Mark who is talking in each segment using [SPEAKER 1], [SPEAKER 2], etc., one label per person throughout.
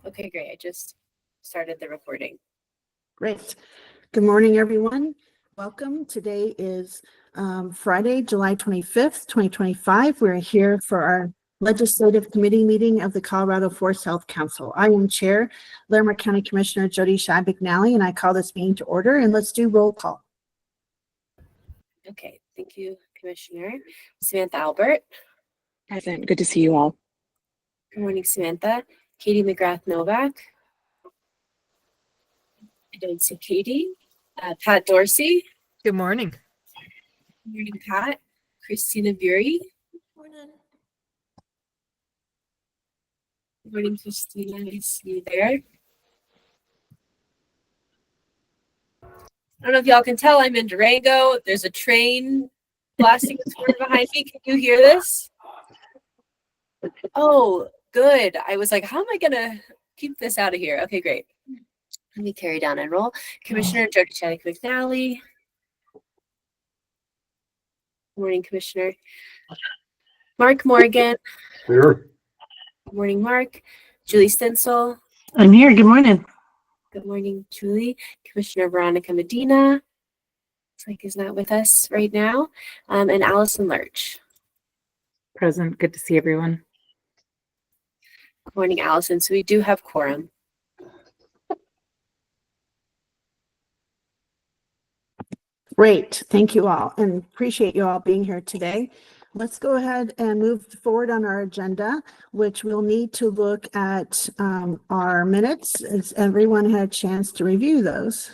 [SPEAKER 1] Okay, great. I just started the recording.
[SPEAKER 2] Great. Good morning, everyone. Welcome. Today is Friday, July 25th, 2025. We're here for our Legislative Committee meeting of the Colorado Forest Health Council. I am Chair, Larimer County Commissioner Jody Shad-McNally, and I call this meeting to order, and let's do roll call.
[SPEAKER 1] Okay, thank you, Commissioner. Samantha Albert.
[SPEAKER 3] Present. Good to see you all.
[SPEAKER 1] Good morning, Samantha. Katie McGrath Novak. I don't see Katie. Pat Dorsey.
[SPEAKER 4] Good morning.
[SPEAKER 1] Good morning, Pat. Christina Bury.
[SPEAKER 5] Morning.
[SPEAKER 1] Good morning, Christina. I see you there. I don't know if y'all can tell, I'm in Durango. There's a train blasting its horn behind me. Can you hear this? Oh, good. I was like, how am I going to keep this out of here? Okay, great. Let me carry down and roll. Commissioner Jody Shad-McNally. Good morning, Commissioner. Mark Morgan.
[SPEAKER 6] Here.
[SPEAKER 1] Good morning, Mark. Julie Stencil.
[SPEAKER 4] I'm here. Good morning.
[SPEAKER 1] Good morning, Julie. Commissioner Veronica Medina. Looks like is not with us right now. And Allison Lurch.
[SPEAKER 3] Present. Good to see everyone.
[SPEAKER 1] Good morning, Allison. So we do have quorum.
[SPEAKER 2] Great. Thank you all and appreciate you all being here today. Let's go ahead and move forward on our agenda, which we'll need to look at our minutes as everyone had a chance to review those.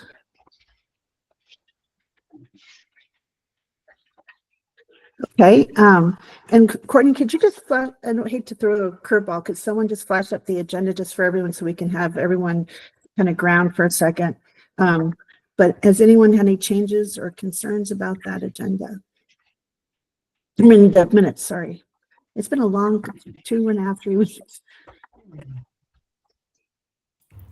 [SPEAKER 2] Okay, and Courtney, could you just flash, I don't hate to throw a curveball, could someone just flash up the agenda just for everyone so we can have everyone kind of ground for a second? But has anyone had any changes or concerns about that agenda? I mean, the minutes, sorry. It's been a long 2.5, 3 weeks.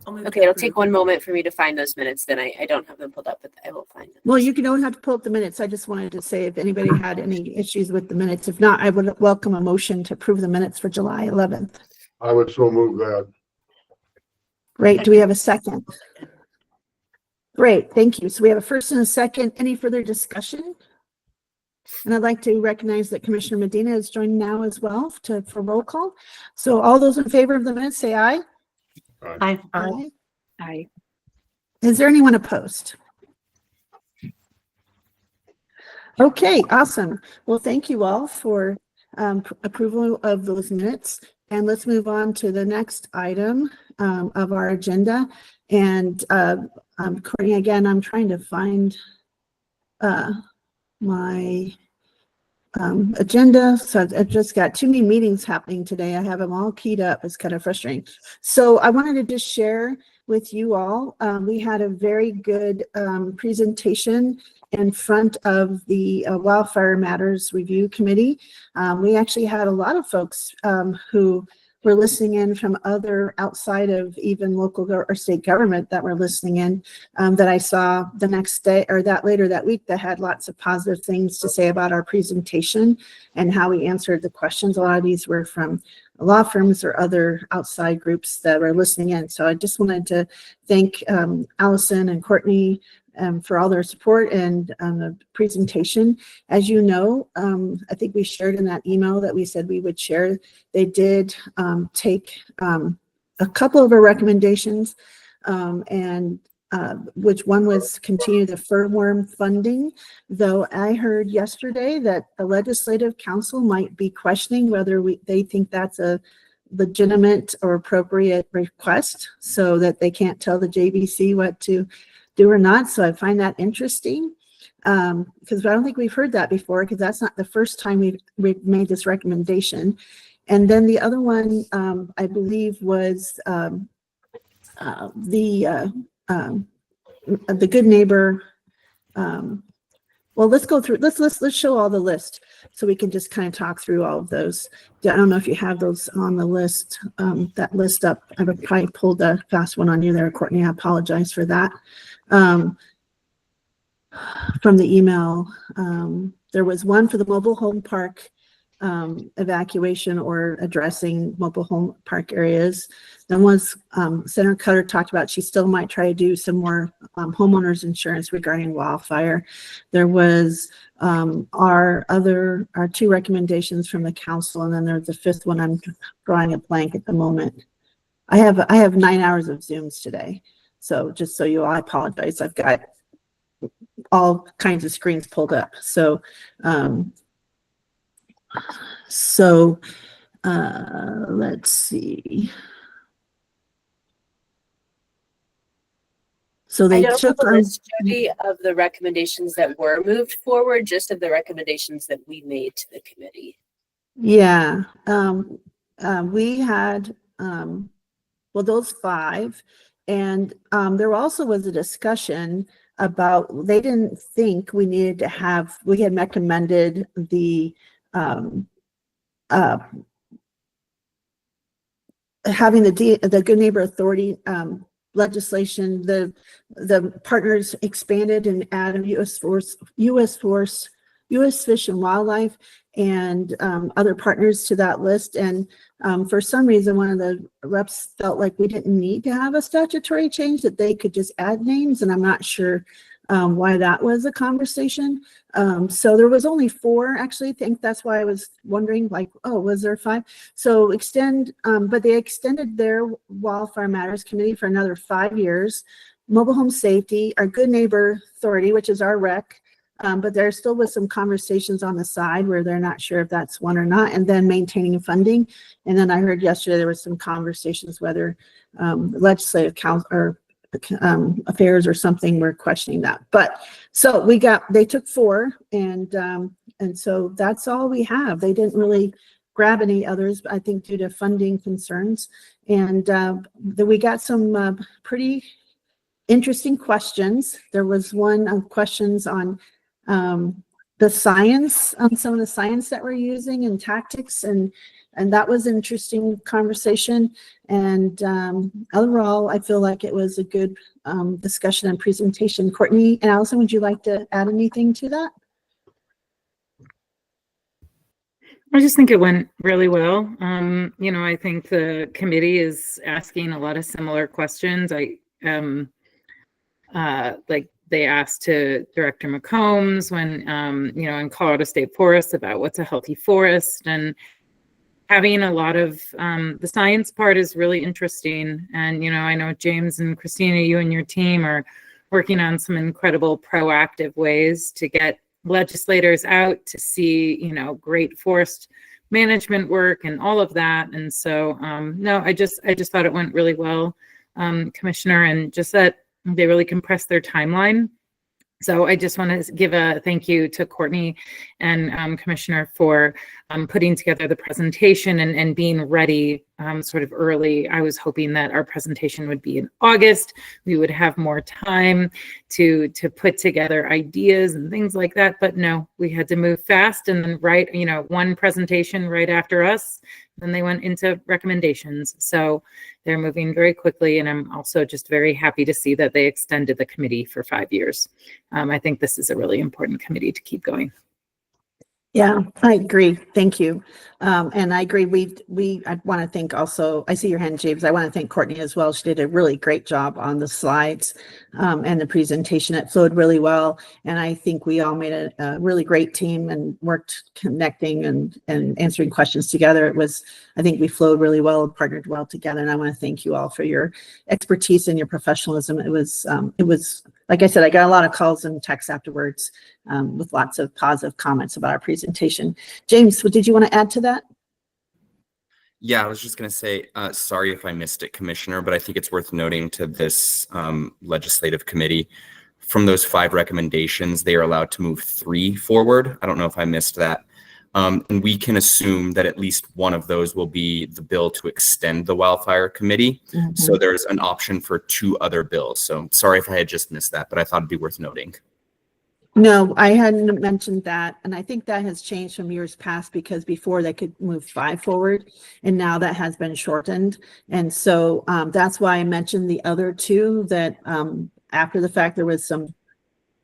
[SPEAKER 1] Okay, it'll take one moment for me to find those minutes. Then I don't have them pulled up, but I will find them.
[SPEAKER 2] Well, you don't have to pull up the minutes. I just wanted to say if anybody had any issues with the minutes. If not, I would welcome a motion to approve the minutes for July 11th.
[SPEAKER 6] I would so move that.
[SPEAKER 2] Great. Do we have a second? Great. Thank you. So we have a first and a second. Any further discussion? And I'd like to recognize that Commissioner Medina is joining now as well for roll call. So all those in favor of the minutes say aye.
[SPEAKER 4] Aye.
[SPEAKER 2] Aye.
[SPEAKER 3] Aye.
[SPEAKER 2] Is there anyone opposed? Okay, awesome. Well, thank you all for approval of those minutes. And let's move on to the next item of our agenda. And Courtney, again, I'm trying to find my agenda. So I've just got too many meetings happening today. I have them all keyed up. It's kind of frustrating. So I wanted to just share with you all. We had a very good presentation in front of the Wildfire Matters Review Committee. We actually had a lot of folks who were listening in from other outside of even local or state government that were listening in that I saw the next day or that later that week that had lots of positive things to say about our presentation and how we answered the questions. A lot of these were from law firms or other outside groups that were listening in. So I just wanted to thank Allison and Courtney for all their support and the presentation. As you know, I think we shared in that email that we said we would share. They did take a couple of our recommendations and which one was continue the furworm funding, though I heard yesterday that the Legislative Council might be questioning whether they think that's a legitimate or appropriate request so that they can't tell the JBC what to do or not. So I find that interesting because I don't think we've heard that before because that's not the first time we've made this recommendation. And then the other one I believe was the Good Neighbor. Well, let's go through. Let's show all the list so we can just kind of talk through all of those. I don't know if you have those on the list. That list up. I would probably pulled a fast one on you there, Courtney. I apologize for that. From the email, there was one for the mobile home park evacuation or addressing mobile home park areas. Then was Senator Cutter talked about she still might try to do some more homeowners insurance regarding wildfire. There was our two recommendations from the council, and then there's the fifth one. I'm drawing a blank at the moment. I have 9 hours of Zooms today, so just so you all, I apologize. I've got all kinds of screens pulled up. So let's see. So
[SPEAKER 1] I
[SPEAKER 2] they
[SPEAKER 1] don't have
[SPEAKER 2] took
[SPEAKER 1] a list, Jody, of the recommendations that were moved forward, just of the recommendations that we made to the committee.
[SPEAKER 2] Yeah, we had, well, those 5, and there also was a discussion about, they didn't think we needed to have, we had recommended the having the Good Neighbor Authority legislation, the partners expanded and added U.S. Fish and Wildlife and other partners to that list. And for some reason, one of the reps felt like we didn't need to have a statutory change, that they could just add names. And I'm not sure why that was a conversation. So there was only 4, actually. I think that's why I was wondering, like, oh, was there 5? So but they extended their Wildfire Matters Committee for another 5 years. Mobile Home Safety, our Good Neighbor Authority, which is our rec, but there still was some conversations on the side where they're not sure if that's one or not, and then maintaining funding. And then I heard yesterday there was some conversations whether legislative council or affairs or something were questioning that. But so they took 4, and so that's all we have. They didn't really grab any others, I think, due to funding concerns. And then we got some pretty interesting questions. There was one of questions on the science, on some of the science that we're using and tactics, and that was an interesting conversation. And overall, I feel like it was a good discussion and presentation. Courtney and Allison, would you like to add anything to that?
[SPEAKER 3] I just think it went really well. I think the committee is asking a lot of similar questions. Like they asked to Director McCombs when, in Colorado State Forest about what's a healthy forest, and having a lot of the science part is really interesting. And, I know James and Christina, you and your team are working on some incredible proactive ways to get legislators out to see, great forest management work and all of that. And so, no, I just thought it went really well, Commissioner, and just that they really compressed their timeline. So I just want to give a thank you to Courtney and Commissioner for putting together the presentation and being ready sort of early. I was hoping that our presentation would be in August. We would have more time to put together ideas and things like that. But no, we had to move fast, and then one presentation right after us. Then they went into recommendations. So they're moving very quickly. And I'm also just very happy to see that they extended the committee for 5 years. I think this is a really important committee to keep going.
[SPEAKER 2] Yeah, I agree. Thank you. And I agree. I want to thank also, I see your hand, James. I want to thank Courtney as well. She did a really great job on the slides and the presentation. It flowed really well. And I think we all made a really great team and worked connecting and answering questions together. I think we flowed really well and partnered well together. And I want to thank you all for your expertise and your professionalism. It was, like I said, I got a lot of calls and texts afterwards with lots of positive comments about our presentation. James, did you want to add to that?
[SPEAKER 5] Yeah, I was just going to say, sorry if I missed it, Commissioner, but I think it's worth noting to this legislative committee, from those 5 recommendations, they are allowed to move 3 forward. I don't know if I missed that. And we can assume that at least one of those will be the bill to extend the wildfire committee. Mm-hmm. So there's an option for 2 other bills. So sorry if I had just missed that, but I thought it'd be worth noting.
[SPEAKER 2] No, I hadn't mentioned that. And I think that has changed from years past, because before they could move 5 forward, and now that has been shortened. And so that's why I mentioned the other 2 that after the fact, there was some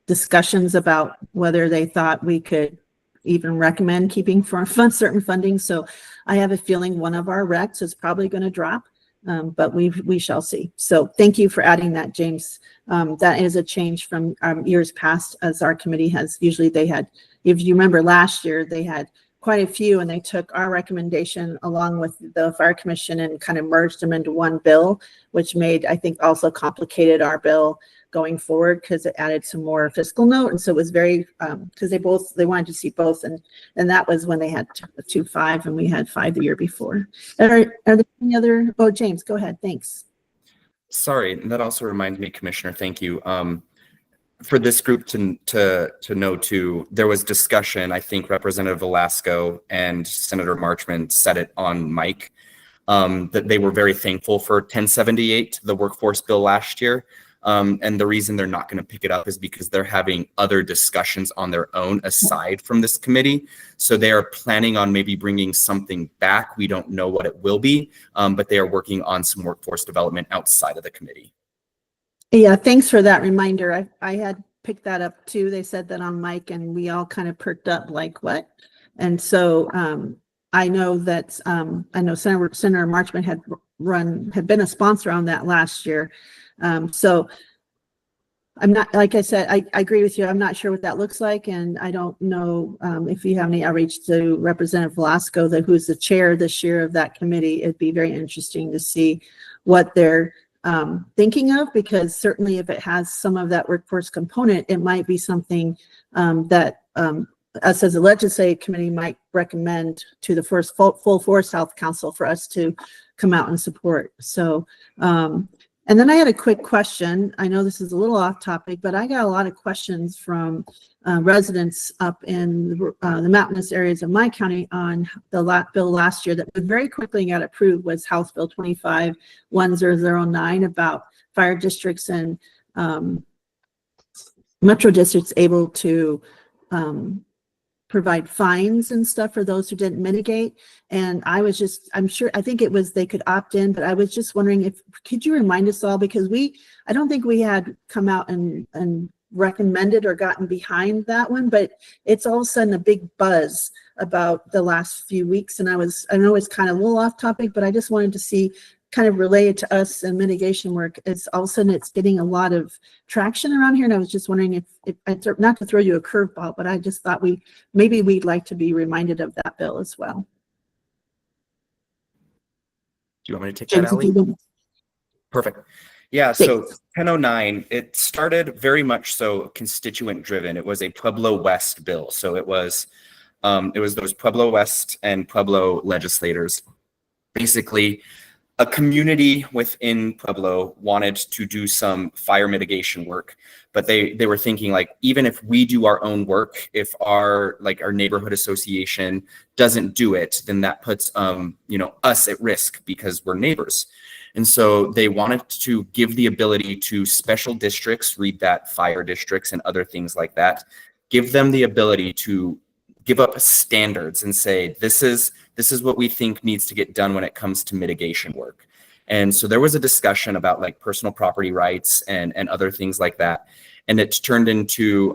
[SPEAKER 2] discussions about whether they thought we could even recommend keeping for certain funding. So I have a feeling one of our recs is probably going to drop, but we shall see. So thank you for adding that, James. That is a change from years past, as our committee has usually, they had, if you remember last year, they had quite a few, and they took our recommendation along with the fire commission and kind of merged them into one bill, which made, I think, also complicated our bill going forward because it added some more fiscal note. And so it was very, because they wanted to see both. And that was when they had 2.5 and we had 5 the year before. Are there any other, oh, James, go ahead. Thanks.
[SPEAKER 5] Sorry, and that also reminds me, Commissioner, thank you. For this group to know too, there was discussion, I think Representative Velasco and Senator Marchman said it on mic, that they were very thankful for 1078, the workforce bill last year. And the reason they're not going to pick it up is because they're having other discussions on their own aside from this committee. So they are planning on maybe bringing something back. We don't know what it will be, but they are working on some workforce development outside of the committee.
[SPEAKER 2] Yeah, thanks for that reminder. I had picked that up too. They said that on mic and we all kind of perked up like, what? And so I know that Senator Marchman had been a sponsor on that last year. So I'm not, like I said, I agree with you. I'm not sure what that looks like. And I don't know if you have any outreach to Representative Velasco, who's the chair this year of that committee. It'd be very interesting to see what they're thinking of, because certainly if it has some of that workforce component, it might be something that us as a legislative committee might recommend to the first full Forest Health Council for us to come out and support. So, and then I had a quick question. I know this is a little off topic, but I got a lot of questions from residents up in the mountainous areas of my county on the bill last year that very quickly got approved, was House Bill 25-1009 about fire districts and metro districts able to provide fines and stuff for those who didn't mitigate. And I think it was they could opt in, but I was just wondering could you remind us all, because I don't think we had come out and recommended or gotten behind that one, but it's all of a sudden a big buzz about the last few weeks. And I know it's kind of a little off topic, but I just wanted to see, kind of related to us and mitigation work, is all of a sudden it's getting a lot of traction around here. And I was just wondering if not to throw you a curveball, but I just thought maybe we'd like to be reminded of that bill as well.
[SPEAKER 5] Do you want me to take that, Allie? Perfect. Yeah, so 1009, it started very much so constituent driven. It was a Pueblo West bill. So it was those Pueblo West and Pueblo legislators. Basically, a community within Pueblo wanted to do some fire mitigation work, but they were thinking, like, even if we do our own work, if our neighborhood association doesn't do it, then that puts us at risk because we're neighbors. And so they wanted to give the ability to special districts, read that fire districts and other things like that, give them the ability to give up standards and say, this is what we think needs to get done when it comes to mitigation work. And so there was a discussion about like personal property rights and other things like that. And it's turned into,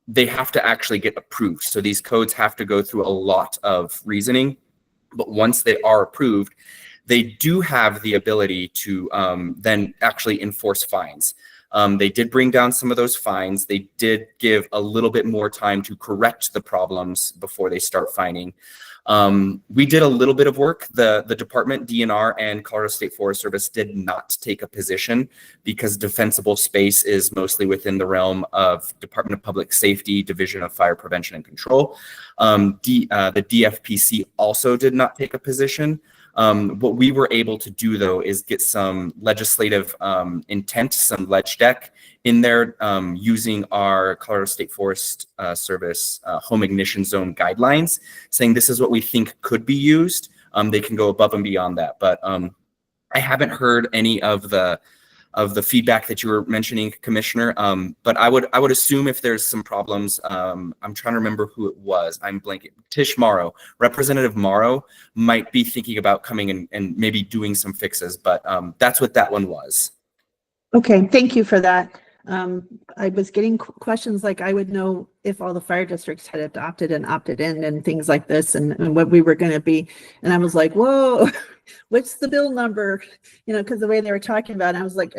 [SPEAKER 5] they have to actually get approved. So these codes have to go through a lot of reasoning, but once they are approved, they do have the ability to then actually enforce fines. They did bring down some of those fines. They did give a little bit more time to correct the problems before they start fining. We did a little bit of work. The department, DNR, and Colorado State Forest Service did not take a position because defensible space is mostly within the realm of Department of Public Safety, Division of Fire Prevention and Control. The DFPC also did not take a position. What we were able to do, though, is get some legislative intent, some ledge deck in there using our Colorado State Forest Service home ignition zone guidelines, saying this is what we think could be used. They can go above and beyond that. But I haven't heard any of the feedback that you were mentioning, Commissioner. But I would assume if there's some problems, I'm trying to remember who it was. I'm blanking. Tish Morrow, Representative Morrow might be thinking about coming and maybe doing some fixes, but that's what that one was.
[SPEAKER 2] Okay, thank you for that. I was getting questions like I would know if all the fire districts had adopted and opted in and things like this and what we were going to be. And I was like, whoa, what's the bill number? You know, because the way they were talking about it, I was like,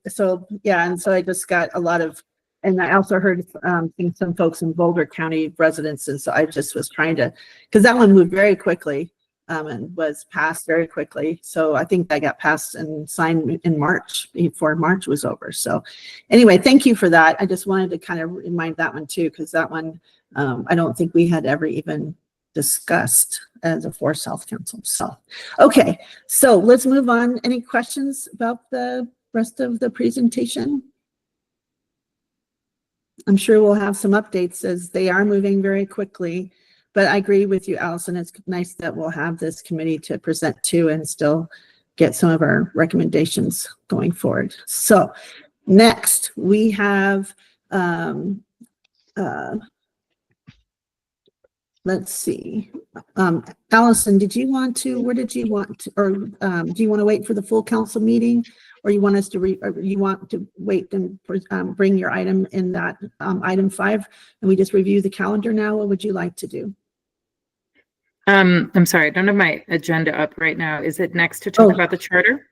[SPEAKER 2] so yeah. And so I just got a lot of, and I also heard some folks in Boulder County residents. And so I just was trying to, because that one moved very quickly. And was passed very quickly. So I think that got passed and signed in March, before March was over. So anyway, thank you for that. I just wanted to kind of remind that one too, because that one, I don't think we had ever even discussed as a Forest Health Council. So, okay, so let's move on. Any questions about the rest of the presentation? I'm sure we'll have some updates as they are moving very quickly. But I agree with you, Allison. It's nice that we'll have this committee to present to and still get some of our recommendations going forward. So next we have, let's see. Allison, did you want to, where did you want to, or do you want to wait for the full council meeting? Or you want us to or you want to wait and bring your item in that item 5 and we just review the calendar now? What would you like to do?
[SPEAKER 3] I'm sorry, I don't have my agenda up right now. Is it next to talk about the charter?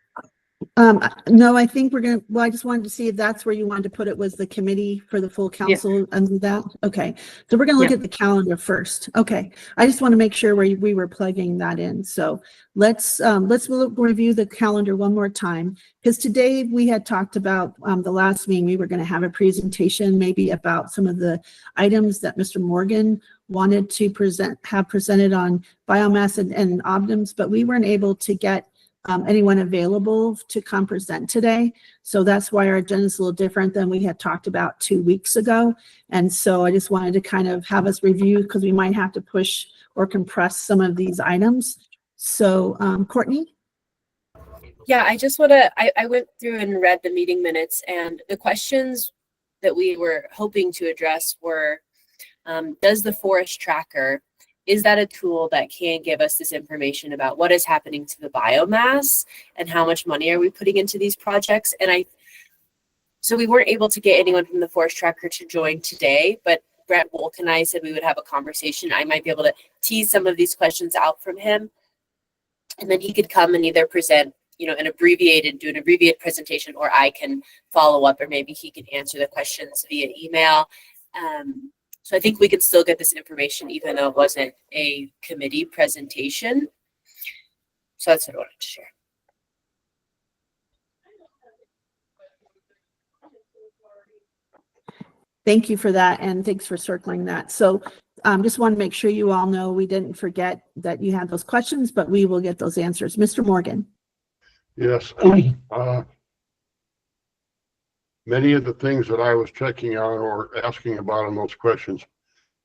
[SPEAKER 2] No, I think we're going to, well, I just wanted to see if that's where you wanted to put it, was the committee for the full council under that. Okay. So we're going to look at the calendar first. Okay. I just want to make sure we were plugging that in. So let's review the calendar one more time, because today we had talked about the last meeting, we were going to have a presentation maybe about some of the items that Mr. Morgan wanted to have presented on biomass and omnibus, but we weren't able to get anyone available to come present today. So that's why our agenda is a little different than we had talked about 2 weeks ago. And so I just wanted to kind of have us review, because we might have to push or compress some of these items. So Courtney?
[SPEAKER 1] Yeah, I just want to, I went through and read the meeting minutes, and the questions that we were hoping to address were, does the forest tracker, is that a tool that can give us this information about what is happening to the biomass and how much money are we putting into these projects? And so we weren't able to get anyone from the forest tracker to join today, but Brett Wolk and I said we would have a conversation. I might be able to tease some of these questions out from him, and then he could come and either present, do an abbreviated presentation, or I can follow up, or maybe he can answer the questions via email. So I think we could still get this information even though it wasn't a committee presentation. So that's what I wanted to share.
[SPEAKER 2] Thank you for that, and thanks for circling that. So just want to make sure you all know we didn't forget that you had those questions, but we will get those answers. Mr. Morgan.
[SPEAKER 6] Yes. Many of the things that I was checking on or asking about in those questions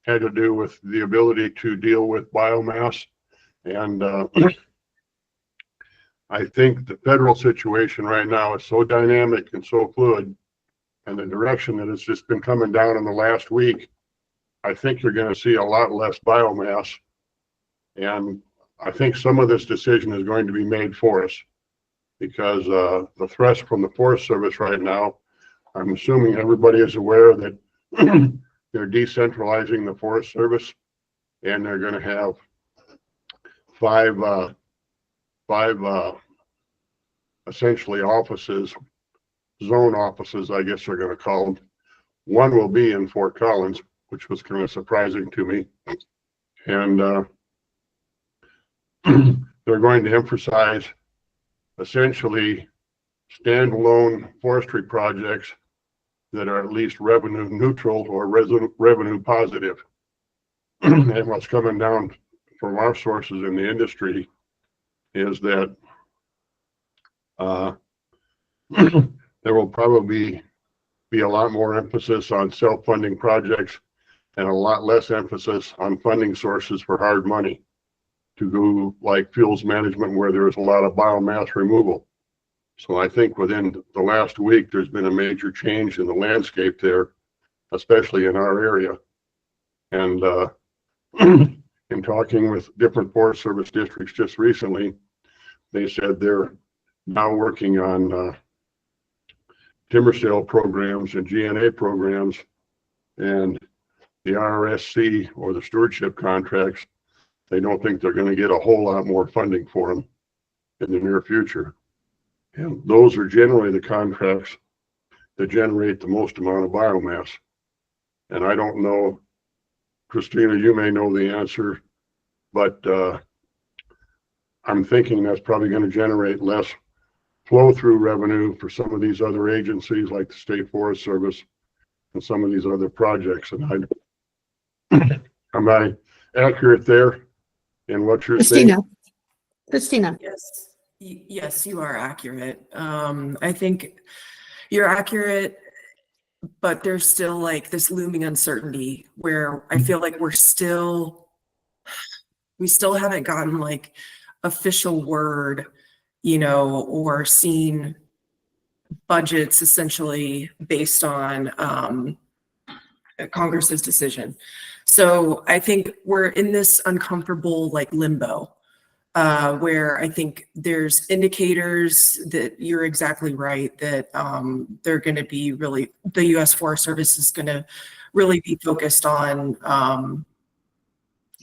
[SPEAKER 6] had to do with the ability to deal with biomass. And I think the federal situation right now is so dynamic and so fluid, and the direction that it's just been coming down in the last week, I think you're going to see a lot less biomass. And I think some of this decision is going to be made for us, because the thrust from the Forest Service right now, I'm assuming everybody is aware that they're decentralizing the Forest Service, and they're going to have five essentially offices, zone offices, I guess they're going to call them. One will be in Fort Collins, which was kind of surprising to me. And they're going to emphasize essentially standalone forestry projects that are at least revenue neutral or revenue positive. And what's coming down from our sources in the industry is that there will probably be a lot more emphasis on self-funding projects and a lot less emphasis on funding sources for hard money to go like fuels management, where there's a lot of biomass removal. So I think within the last week, there's been a major change in the landscape there, especially in our area. And in talking with different Forest Service districts just recently, they said they're now working on timber sale programs and GNA programs and the RRSC or the stewardship contracts, they don't think they're going to get a whole lot more funding for them in the near future. And those are generally the contracts that generate the most amount of biomass. And I don't know, Christina, you may know the answer, but I'm thinking that's probably going to generate less flow-through revenue for some of these other agencies like the State Forest Service and some of these other projects. And am I accurate there in what you're saying?
[SPEAKER 2] Christina.
[SPEAKER 7] Yes, yes, you are accurate. I think you're accurate, but there's still like this looming uncertainty where I feel like we still haven't gotten like official word, you know, or seen budgets essentially based on Congress's decision. So I think we're in this uncomfortable like limbo where I think there's indicators that you're exactly right, that they're going to be really, the U.S. Forest Service is going to really be focused on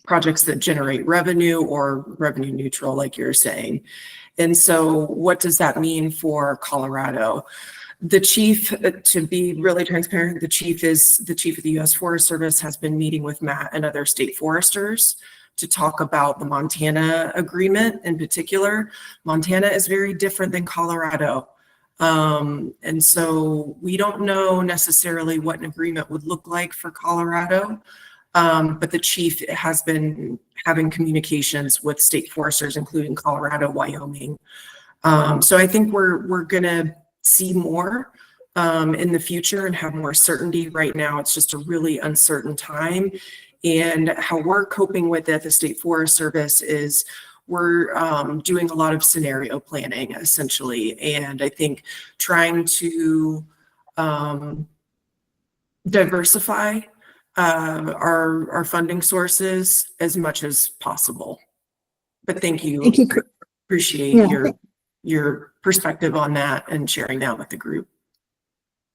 [SPEAKER 7] projects that generate revenue or revenue neutral, like you're saying. And so what does that mean for Colorado? The chief, to be really transparent, the chief of the U.S. Forest Service has been meeting with Matt and other state foresters to talk about the Montana agreement in particular. Montana is very different than Colorado. And so we don't know necessarily what an agreement would look like for Colorado, but the chief has been having communications with state foresters, including Colorado, Wyoming. So I think we're gonna see more in the future and have more certainty. Right now, it's just a really uncertain time. And how we're coping with it at the State Forest Service is we're doing a lot of scenario planning, essentially. And I think trying to diversify our funding sources as much as possible. But thank you.
[SPEAKER 2] Thank you.
[SPEAKER 7] Appreciate your perspective on that and sharing that with the group.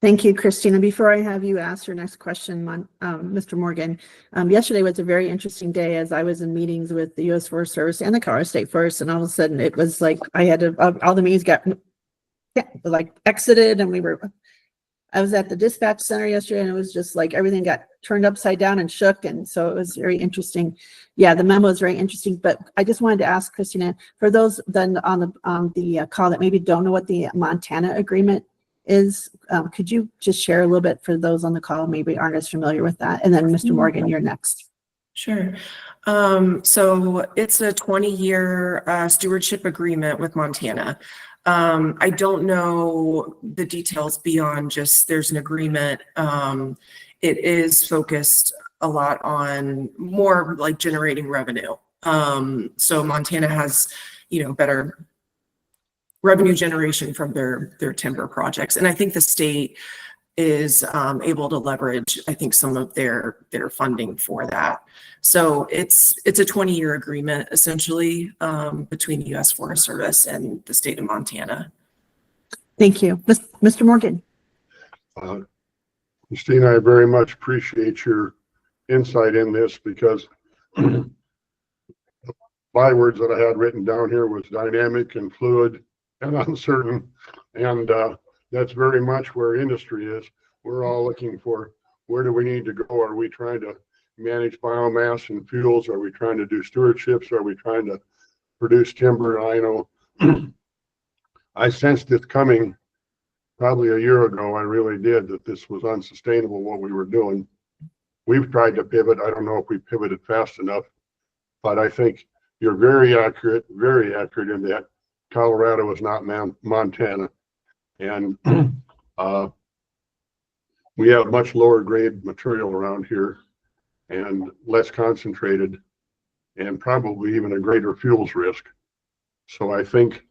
[SPEAKER 2] Thank you, Christina. Before I have you ask your next question, Mr. Morgan, yesterday was a very interesting day as I was in meetings with the U.S. Forest Service and the Colorado State Forest, and all of a sudden it was like I had to, all the meetings got like exited, and I was at the dispatch center yesterday, and it was just like everything got turned upside down and shook, and so it was very interesting. Yeah, the memo is very interesting, but I just wanted to ask Christina, for those then on the call that maybe don't know what the Montana agreement is, could you just share a little bit for those on the call maybe aren't as familiar with that? And then Mr. Morgan, you're next.
[SPEAKER 7] Sure. So it's a 20-year stewardship agreement with Montana. I don't know the details beyond just there's an agreement. It is focused a lot on more like generating revenue. So Montana has, better revenue generation from their timber projects. And I think the state is able to leverage, I think, some of their funding for that. So it's a 20-year agreement essentially between the U.S. Forest Service and the state of Montana.
[SPEAKER 2] Thank you. Mr. Morgan.
[SPEAKER 6] Christina, I very much appreciate your insight in this because bywords that I had written down here was dynamic and fluid and uncertain, and that's very much where industry is. We're all looking for where do we need to go? Are we trying to manage biomass and fuels? Are we trying to do stewardships? Are we trying to produce timber? I know I sensed it coming probably a year ago. I really did, that this was unsustainable what we were doing. We've tried to pivot. I don't know if we pivoted fast enough, but I think you're very accurate in that Colorado is not Montana. And we have much lower grade material around here and less concentrated and probably even a greater fuels risk. So I think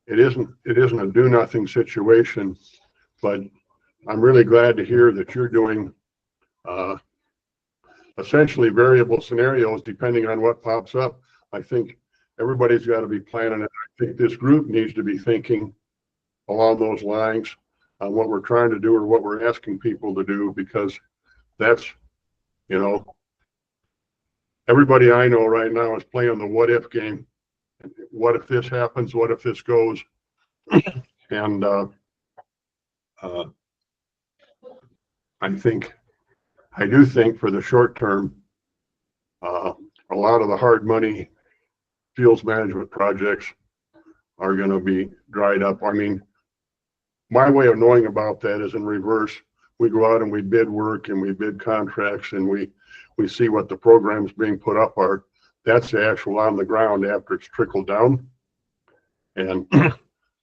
[SPEAKER 6] it isn't a do nothing situation, but I'm really glad to hear that you're doing essentially variable scenarios depending on what pops up. I think everybody's got to be planning it. I think this group needs to be thinking along those lines. on what we're trying to do or what we're asking people to do, because that's, you know, everybody I know right now is playing the what if game. What if this happens? What if this goes? And I do think for the short term, a lot of the hard money fuels management projects are going to be dried up. I mean, my way of knowing about that is in reverse. We go out and we bid work and we bid contracts and we see what the programs being put up are. That's the actual on the ground after it's trickled down. And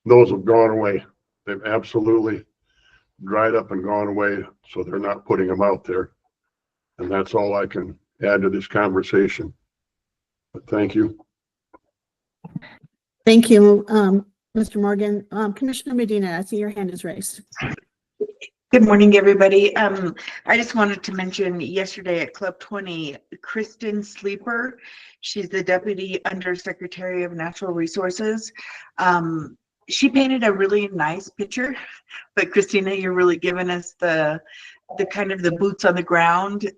[SPEAKER 6] those have gone away. They've absolutely dried up and gone away. So they're not putting them out there. And that's all I can add to this conversation. But thank you.
[SPEAKER 2] Thank you, Mr. Morgan. Commissioner Medina, I see your hand is raised.
[SPEAKER 8] Good morning, everybody. I just wanted to mention yesterday at Club 20, Kristen Sleeper, she's the Deputy Undersecretary of Natural Resources. She painted a really nice picture, but Christina, you're really giving us the kind of the boots on the ground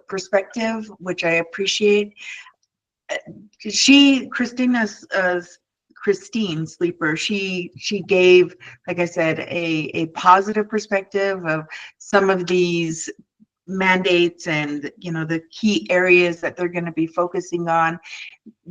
[SPEAKER 8] perspective, which I appreciate. Christine Sleeper, she gave, like I said, a positive perspective of some of these mandates and, you know, the key areas that they're going to be focusing on.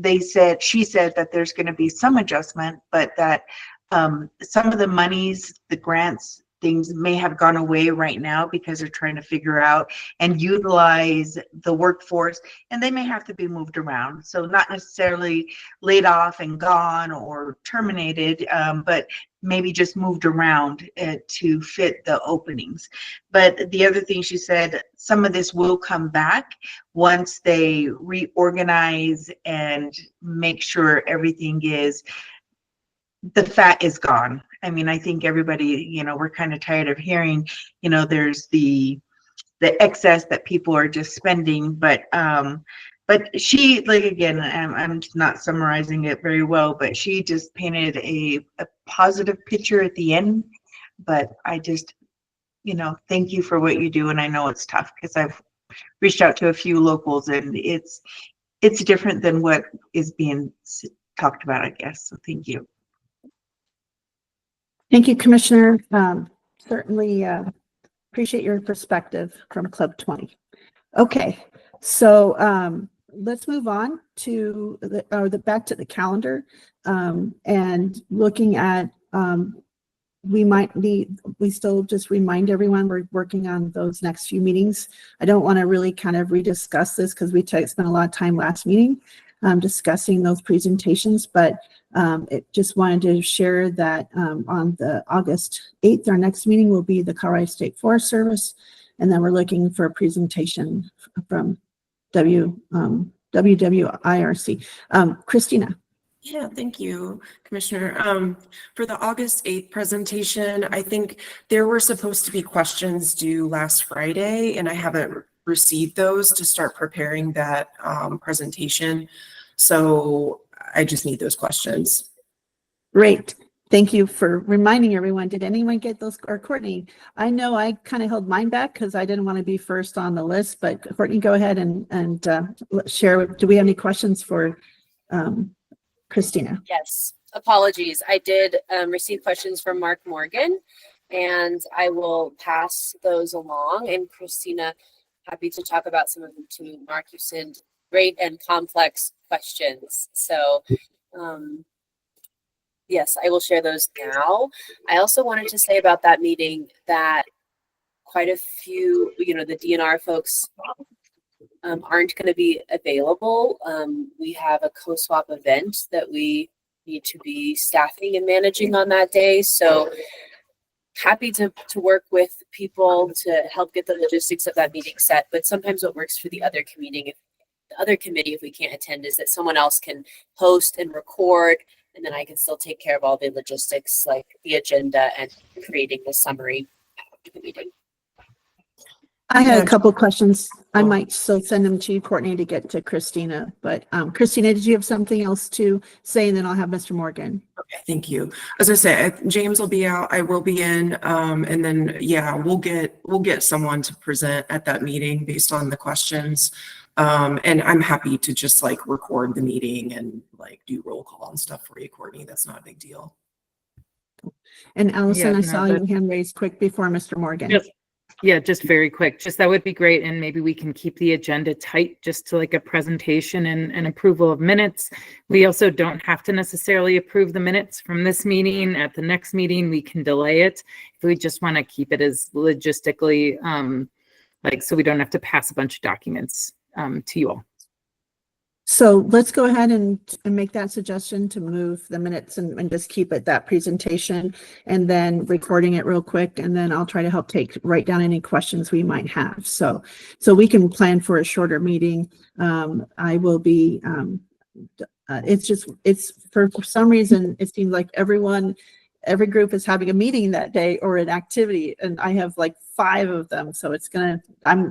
[SPEAKER 8] She said that there's going to be some adjustment, but that some of the monies, the grants, things may have gone away right now because they're trying to figure out and utilize the workforce, and they may have to be moved around. So not necessarily laid off and gone or terminated, but maybe just moved around to fit the openings. But the other thing she said, some of this will come back once they reorganize and make sure everything is, the fat is gone. I mean, I think everybody, you know, we're kind of tired of hearing, you know, there's the excess that people are just spending, but she, like, again, I'm not summarizing it very well, but she just painted a positive picture at the end. But I just, you know, thank you for what you do. And I know it's tough because I've reached out to a few locals and it's different than what is being talked about, I guess. So thank you.
[SPEAKER 2] Thank you, Commissioner. Certainly appreciate your perspective from Club 20. Okay, so let's move on to back to the calendar and looking at we still just remind everyone we're working on those next few meetings. I don't want to really kind of rediscuss this because we spent a lot of time last meeting discussing those presentations, but just wanted to share that on the August 8th, our next meeting will be the Colorado State Forest Service, and then we're looking for a presentation from WWIRC. Christina.
[SPEAKER 7] Yeah, thank you, Commissioner. For the August 8th presentation, I think there were supposed to be questions due last Friday, and I haven't received those to start preparing that presentation. So I just need those questions.
[SPEAKER 2] Great. Thank you for reminding everyone. Did anyone get those? Or Courtney, I know I kind of held mine back because I didn't want to be first on the list, but Courtney, go ahead and share. Do we have any questions for Christina?
[SPEAKER 1] Yes, apologies. I did receive questions from Mark Morgan, and I will pass those along. And Christina, happy to talk about some of them too. Mark, you sent great and complex questions. So yes, I will share those now. I also wanted to say about that meeting that quite a few, the DNR folks aren't going to be available. We have a co-swap event that we need to be staffing and managing on that day. So happy to work with people to help get the logistics of that meeting set. But sometimes what works for the other committee, if we can't attend, is that someone else can host and record, and then I can still take care of all the logistics, like the agenda and creating the summary of the meeting.
[SPEAKER 2] I had
[SPEAKER 7] Yeah,
[SPEAKER 2] a couple questions. I
[SPEAKER 7] Oh.
[SPEAKER 2] might still send them to you, Courtney, to get to Christina. But Christina, did you have something else to say? And then I'll have Mr. Morgan.
[SPEAKER 7] Okay, thank you. As I say, James will be out, I will be in, and then, yeah, we'll get someone to present at that meeting based on the questions. And I'm happy to just like record the meeting and like do roll call and stuff for you, Courtney. That's not a big deal.
[SPEAKER 2] And Allison,
[SPEAKER 3] Yeah,
[SPEAKER 2] I
[SPEAKER 3] no,
[SPEAKER 2] saw your hand raised quick before Mr. Morgan.
[SPEAKER 3] Yes. Yeah, just very quick. Just that would be great. And maybe we can keep the agenda tight just to like a presentation and approval of minutes. We also don't have to necessarily approve the minutes from this meeting. At the next meeting, we can delay it if we just want to keep it as logistically like so we don't have to pass a bunch of documents to you all.
[SPEAKER 2] So let's go ahead and make that suggestion to move the minutes and just keep it that presentation and then recording it real quick. And then I'll try to help write down any questions we might have. So we can plan for a shorter meeting. I will be, it's for some reason, it seems like every group is having a meeting that day or an activity. And I have like 5 of them. So you're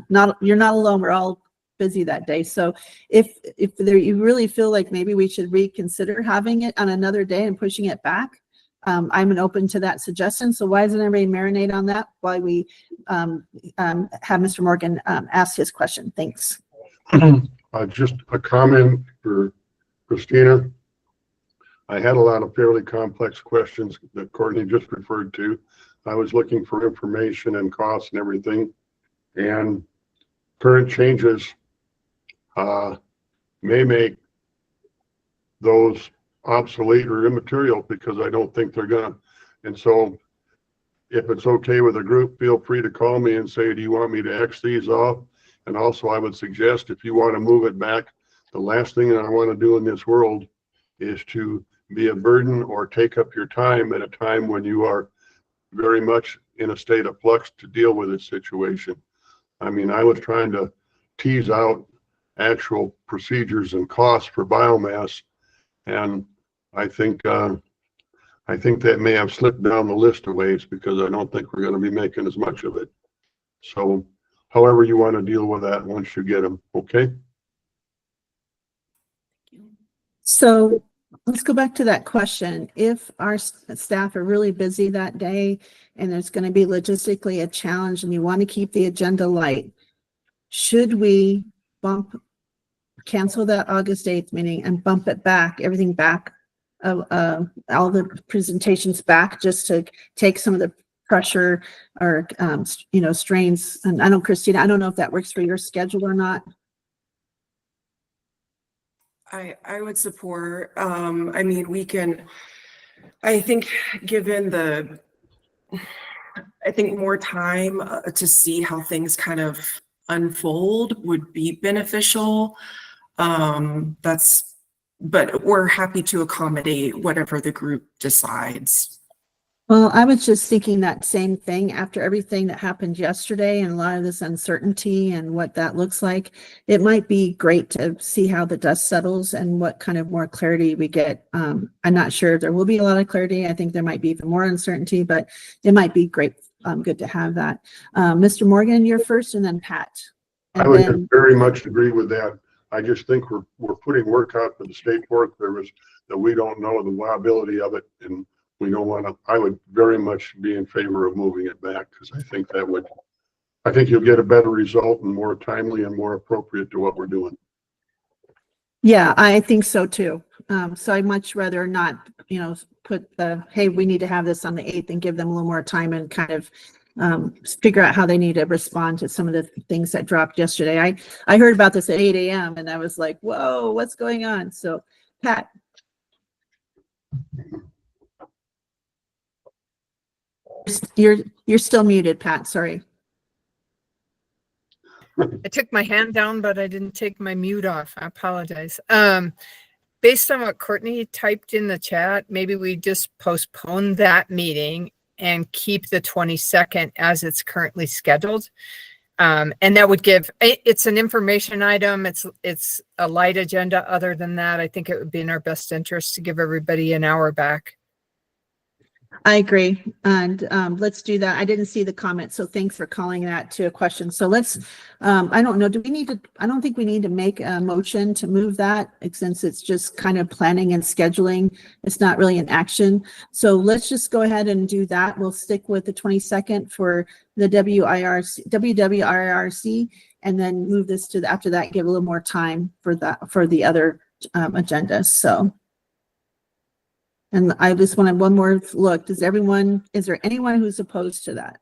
[SPEAKER 2] not alone. We're all busy that day. So if you really feel like maybe we should reconsider having it on another day and pushing it back, I'm open to that suggestion. So why doesn't everybody marinate on that while we have Mr. Morgan ask his question? Thanks.
[SPEAKER 6] Just a comment for Christina. I had a lot of fairly complex questions that Courtney just referred to. I was looking for information and costs and everything, and current changes may make those obsolete or immaterial because I don't think they're gonna. And so if it's okay with the group, feel free to call me and say, do you want me to X these off? And also I would suggest if you want to move it back, the last thing that I want to do in this world is to be a burden or take up your time at a time when you are very much in a state of flux to deal with this situation. I mean, I was trying to tease out actual procedures and costs for biomass, and I think that may have slipped down the list of ways because I don't think we're going to be making as much of it. So however you want to deal with that once you get them, okay?
[SPEAKER 2] So let's go back to that question. If our staff are really busy that day and there's going to be logistically a challenge and you want to keep the agenda light, should we cancel that August 8th meeting and bump it back, everything back, all the presentations back, just to take some of the pressure or, strains? And I know, Christina, I don't know if that works for your schedule or not.
[SPEAKER 7] I would support, I mean, I think given I think more time to see how things kind of unfold would be beneficial. But we're happy to accommodate whatever the group decides.
[SPEAKER 2] Well, I was just thinking that same thing after everything that happened yesterday and a lot of this uncertainty and what that looks like. It might be great to see how the dust settles and what kind of more clarity we get. I'm not sure if there will be a lot of clarity. I think there might be even more uncertainty, but it might be great, good to have that. Mr. Morgan, you're first, and then Pat.
[SPEAKER 6] I would very much agree with that. I just think we're putting work out for the State Forest Service that we don't know the viability of it, and we don't want to. I would very much be in favor of moving it back because I think you'll get a better result and more timely and more appropriate to what we're doing.
[SPEAKER 2] Yeah, I think so too. So I'd much rather not, put hey, we need to have this on the 8th and give them a little more time and kind of figure out how they need to respond to some of the things that dropped yesterday. I heard about this at 8 a.m. and I was like, whoa, what's going on? So Pat. You're still muted, Pat. Sorry.
[SPEAKER 9] I took my hand down, but I didn't take my mute off. I apologize. Based on what Courtney typed in the chat, maybe we just postpone that meeting and keep the 22nd as it's currently scheduled. And that would it's an information item. It's a light agenda. Other than that, I think it would be in our best interest to give everybody an hour back.
[SPEAKER 2] I agree. And let's do that. I didn't see the comment, so thanks for calling that to a question. So let's, I don't know, do we need to, I don't think we need to make a motion to move that since it's just kind of planning and scheduling. It's not really an action. So let's just go ahead and do that. We'll stick with the 22nd for the WWIRC, and then move this to after that, give a little more time for that, for the other agendas. So. And I just wanted one more look. Is there anyone who's opposed to that?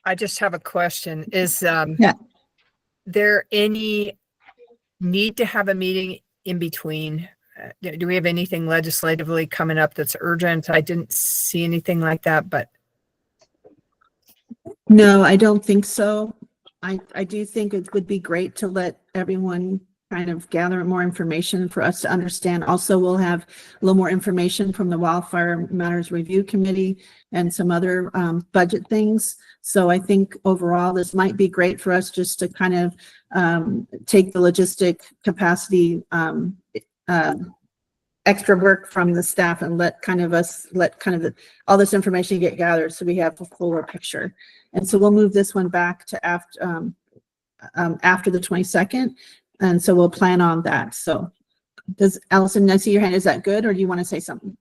[SPEAKER 9] I just have a question. Is
[SPEAKER 2] Yeah.
[SPEAKER 9] there any need to have a meeting in between? Do we have anything legislatively coming up that's urgent? I didn't see anything like that, but
[SPEAKER 2] No, I don't think so. I do think it would be great to let everyone kind of gather more information for us to understand. Also, we'll have a little more information from the Wildfire Matters Review Committee and some other budget things. So I think overall, this might be great for us just to kind of take the logistic capacity extra work from the staff and let all this information get gathered so we have a fuller picture. And so we'll move this one back to after the 22nd. And so we'll plan on that. So does Allison, I see your hand. Is that good? Or do you want to say something?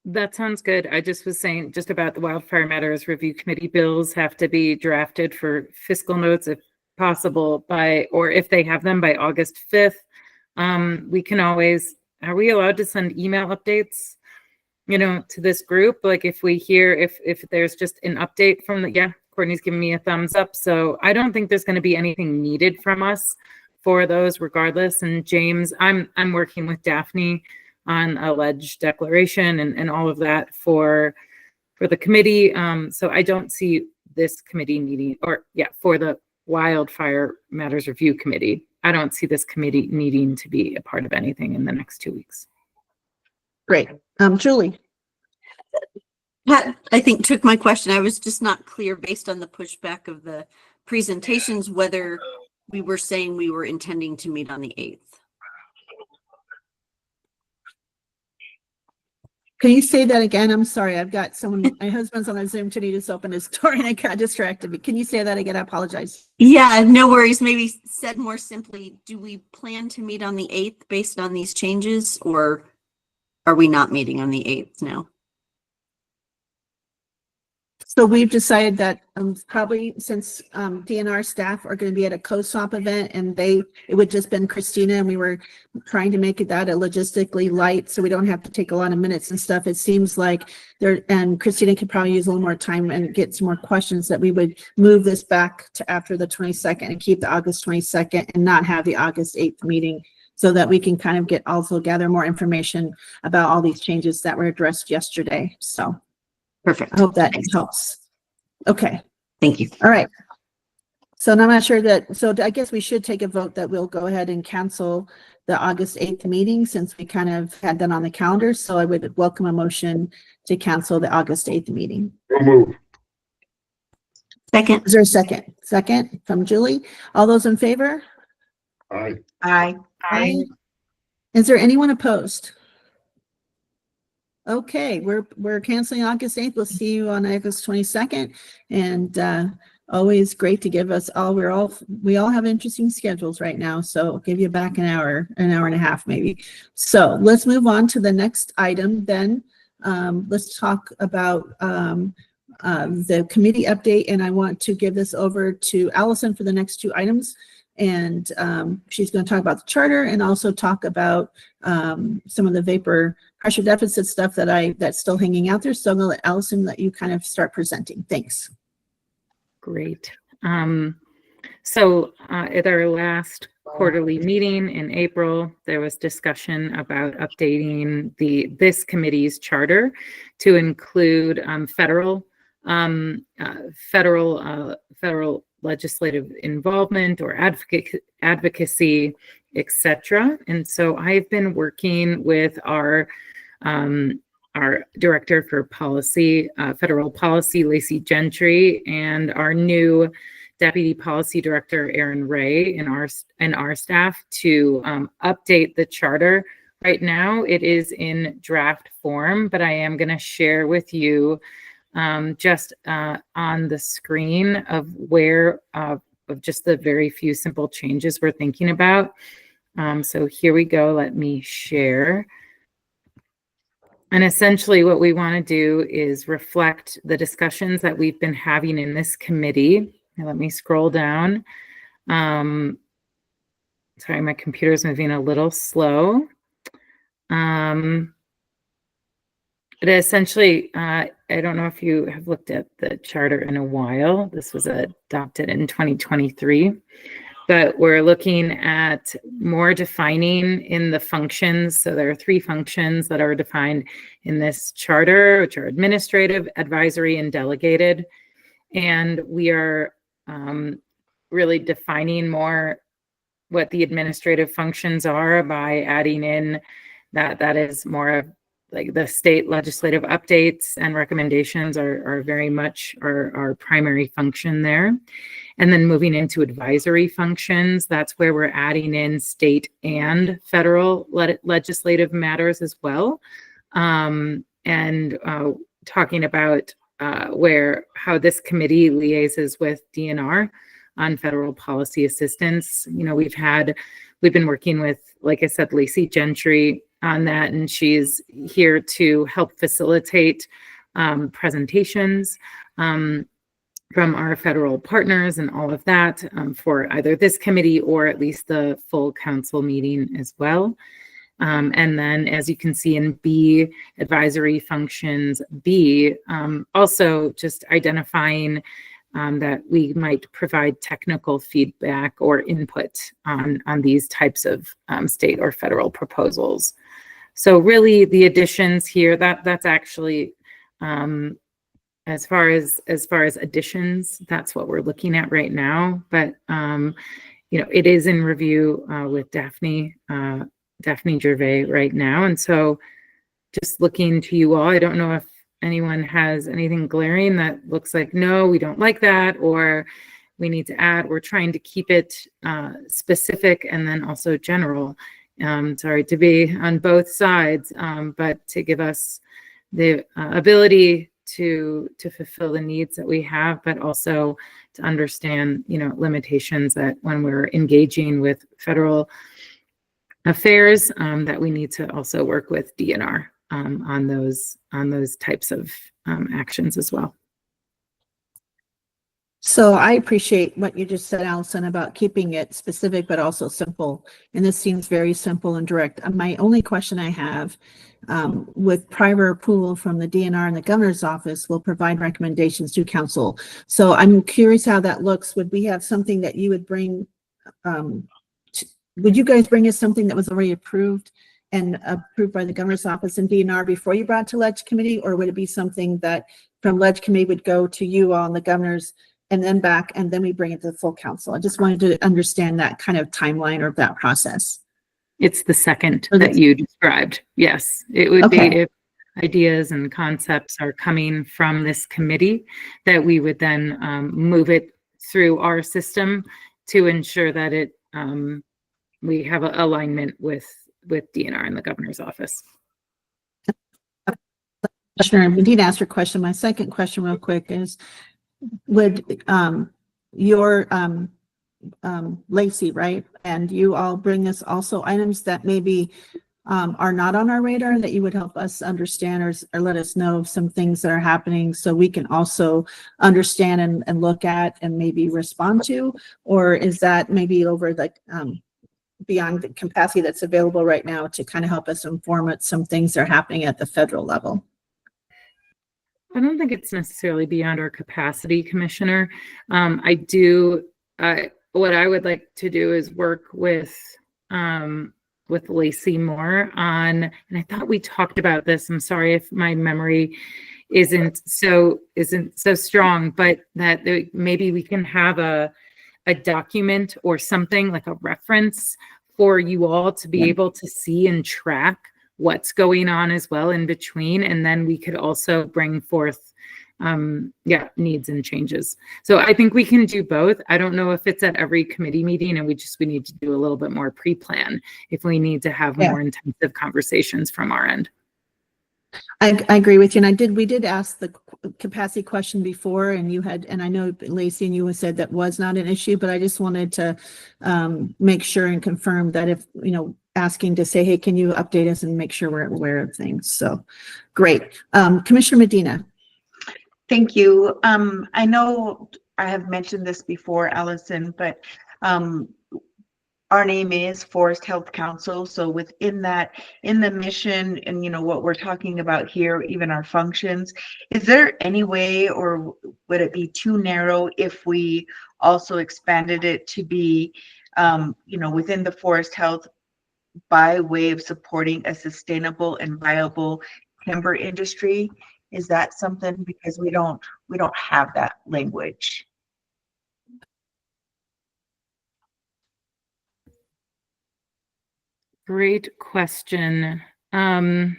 [SPEAKER 3] That sounds good. I just was saying just about the Wildfire Matters Review Committee bills have to be drafted for fiscal notes if possible or if they have them by August 5th. We can always, are we allowed to send email updates, to this group? Like if we hear, if there's just an update from Courtney's giving me a thumbs up. So I don't think there's going to be anything needed from us for those regardless. And James, I'm working with Daphne on a ledge declaration and all of that for the committee. So I don't see this committee needing, for the Wildfire Matters Review Committee, I don't see this committee needing to be a part of anything in the next 2 weeks.
[SPEAKER 2] Great. Julie.
[SPEAKER 10] Pat, I think took my question. I was just not clear based on the pushback of the presentations, whether we were saying we were intending to meet on the 8th.
[SPEAKER 2] Can you say that again? I'm sorry. I've got someone, my husband's on a Zoom today, just opened his door and I got distracted. Can you say that again? I apologize.
[SPEAKER 10] Yeah, no worries. Maybe said more simply, do we plan to meet on the 8th based on these changes, or are we not meeting on the 8th now?
[SPEAKER 2] So we've decided that probably since DNR staff are going to be at a COSOP event and it would just been Christina, and we were trying to make that a logistically light so we don't have to take a lot of minutes and stuff. It seems like and Christina could probably use a little more time and get some more questions, that we would move this back to after the 22nd and keep the August 22nd and not have the August 8th meeting, so that we can kind of gather more information about all these changes that were addressed yesterday. So.
[SPEAKER 10] Perfect.
[SPEAKER 2] I hope that helps. Okay.
[SPEAKER 10] Thank you.
[SPEAKER 2] All right. So now I'm not sure so I guess we should take a vote that we'll go ahead and cancel the August 8th meeting, since we kind of had that on the calendar. So I would welcome a motion to cancel the August 8th meeting.
[SPEAKER 6] We'll move.
[SPEAKER 10] Second.
[SPEAKER 2] Is there a second? Second from Julie. All those in favor?
[SPEAKER 6] Aye.
[SPEAKER 8] Aye.
[SPEAKER 2] Aye. Is there anyone opposed? Okay, we're canceling August 8th. We'll see you on August 22nd. And always great to give us all, we all have interesting schedules right now. So I'll give you back an hour and a half maybe. So let's move on to the next item then. Let's talk about the committee update. And I want to give this over to Allison for the next two items. And she's going to talk about the charter and also talk about some of the vapor pressure deficit stuff that's still hanging out there. So I'm going to let Allison let you kind of start presenting. Thanks.
[SPEAKER 3] Great. So at our last quarterly meeting in April, there was discussion about updating this committee's charter to include federal legislative involvement or advocacy, etc. And so I've been working with our our Director for Policy, Federal Policy, Lacey Gentry, and our new Deputy Policy Director, Aaron Ray, and our staff to update the charter. Right now, it is in draft form, but I am going to share with you just on the screen of where of just the very few simple changes we're thinking about. So here we go. Let me share. And essentially what we want to do is reflect the discussions that we've been having in this committee. Now, let me scroll down. Sorry, my computer's moving a little slow. But essentially, I don't know if you have looked at the charter in a while. This was adopted in 2023. But we're looking at more defining in the functions. So there are 3 functions that are defined in this charter, which are administrative, advisory, and delegated. And we are really defining more what the administrative functions are by adding in that is more of like the state legislative updates and recommendations are very much our primary function there. And then moving into advisory functions, that's where we're adding in state and federal legislative matters as well. And talking about how this committee liaises with DNR on federal policy assistance. You know, we've been working with, like I said, Lacey Gentry on that, and she's here to help facilitate presentations from our federal partners and all of that for either this committee or at least the full council meeting as well. And then, as you can see in B, advisory functions B, also just identifying that we might provide technical feedback or input on these types of state or federal proposals. So really the additions here, that's actually, as far as additions, that's what we're looking at right now. But, you know, it is in review with Daphne Gervais right now. And so just looking to you all, I don't know if anyone has anything glaring that looks like, no, we don't like that, or we need to add. We're trying to keep it specific and then also general. Sorry to be on both sides, but to give us the ability to fulfill the needs that we have, but also to understand, you know, limitations that when we're engaging with federal affairs, that we need to also work with DNR on those types of actions as well.
[SPEAKER 2] So I appreciate what you just said, Allison, about keeping it specific, but also simple. And this seems very simple and direct. My only question I have, with prior approval from the DNR and the governor's office, will provide recommendations to council. So I'm curious how that looks. Would we have something that you would bring? Would you guys bring us something that was already approved and approved by the governor's office and DNR before you brought to Ledge Committee? Or would it be something that from Ledge Committee would go to you all and the governor's and then back, and then we bring it to the full council? I just wanted to understand that kind of timeline or that process.
[SPEAKER 3] It's the second that you described. Yes, it would be if ideas and concepts are coming from this committee, that we would then move it through our system to ensure that it we have an alignment with DNR and the governor's office.
[SPEAKER 2] Commissioner, we did ask your question. My second question real quick is, would your Lacey, right, and you all bring us also items that maybe are not on our radar that you would help us understand or let us know of some things that are happening so we can also understand and look at and maybe respond to? Or is that maybe over like beyond the capacity that's available right now to kind of help us inform it some things that are happening at the federal level?
[SPEAKER 3] I don't think it's necessarily beyond our capacity, Commissioner. What I would like to do is work with Lacey more on, and I thought we talked about this. I'm sorry if my memory isn't so strong, but that maybe we can have a document or something like a reference for you all to be able to see and track what's going on as well in between. And then we could also bring forth needs and changes. So I think we can do both. I don't know if it's at every committee meeting, and we need to do a little bit more pre-plan if we need to have more intensive conversations from our end.
[SPEAKER 2] I agree with you. And we did ask the capacity question before, and I know Lacey and you said that was not an issue, but I just wanted to make sure and confirm that if, asking to say, hey, can you update us and make sure we're aware of things. So great. Commissioner Medina.
[SPEAKER 8] Thank you. I know I have mentioned this before, Allison, but our name is Forest Health Council. So within that, in the mission and what we're talking about here, even our functions, is there any way, or would it be too narrow if we also expanded it to be, within the forest health by way of supporting a sustainable and viable timber industry? Is that something, because we don't have that language?
[SPEAKER 3] Great question. Courtney,